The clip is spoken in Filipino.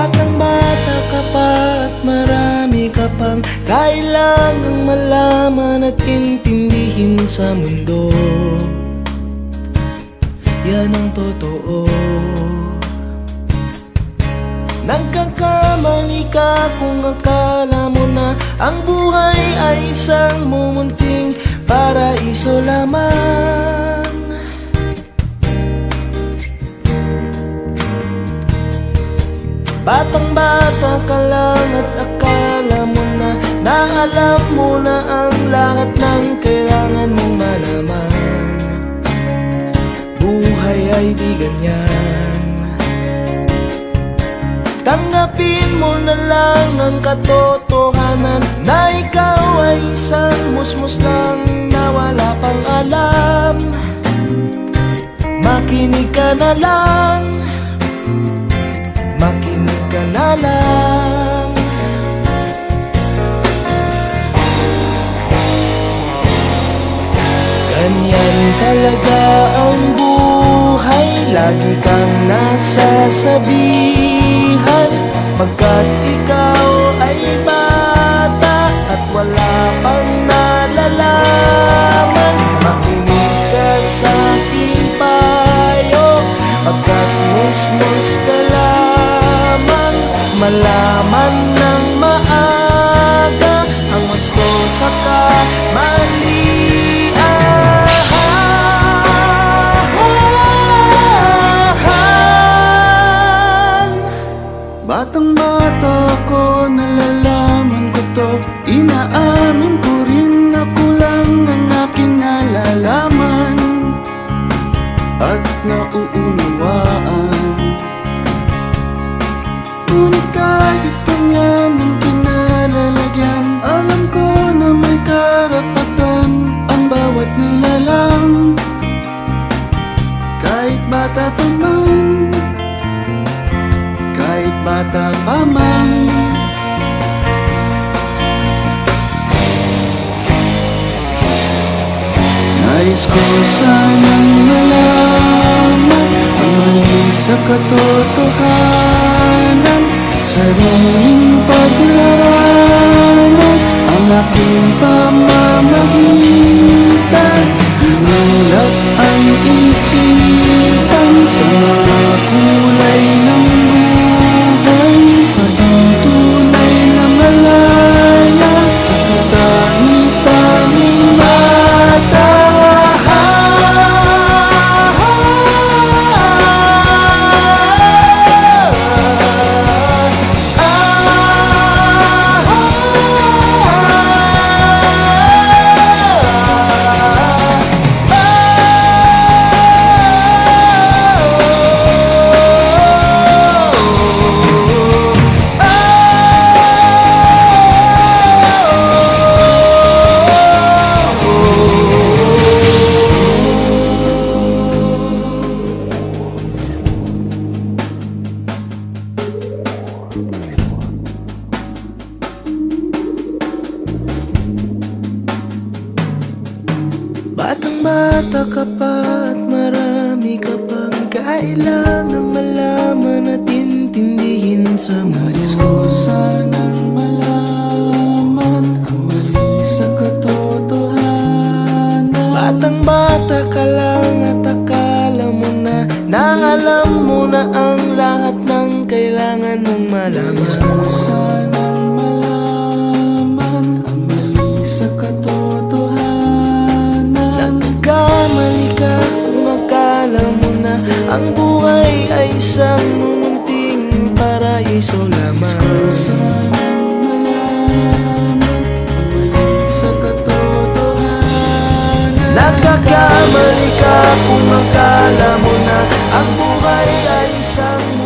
Batang-bata ka pa at marami ka pang kailangang malaman at intindihin sa mundo. Yan ang totoo. Nagkakamali ka kung akala mo na ang buhay ay isang mumunting paraiso lamang. Batang-bata ka lang at akala mo na alam mo na ang lahat ng kailangan mong malaman. Buhay ay di ganyan. Tanggapin mo na lang ang katotohanan na ikaw ay isang musmus lang na wala pang alam. Makinig ka na lang, makinig ka na lang. Ganyan talaga ang buhay, lagi kang nasasabihan, pagkat ikaw ay bata at wala pang nalalaman. Makinig ka sa aking payo, pagkat musmus ka lamang. Malaman ng maaga ang gusto sa kamalian. Batang-bata ko, nalalaman ko to, inaamin ko rin na kulang ang aking nalalaman at nauunawaan. Ngunit kahit ganyan ang kinalalagyan, alam ko na may karapatan ang bawat nilalang. Kahit bata pa man, kahit bata pa man. Nais ko sanang malaman ang mali sa katotohanan, sariling paglaranas ang aking pamamagitan. Mulat ang isipan sa mga kulay ng buhay, maging tunay na malaya sa katangi-tanging mata. Batang-bata ka pa at marami ka pang kailangang malaman at intindihin sa mundo. Nais ko sanang malaman ang mali sa katotohanan. Batang-bata ka lang at akala mo na alam mo na ang lahat ng kailangan mong malaman. Nais ko sanang malaman ang mali sa katotohanan. Nagkamali ka kung akala mo na ang buhay ay isang munting paraiso lamang. Nais ko sanang malaman ang mali sa katotohanan. Nagkakamali ka kung akala mo na ang buhay ay isang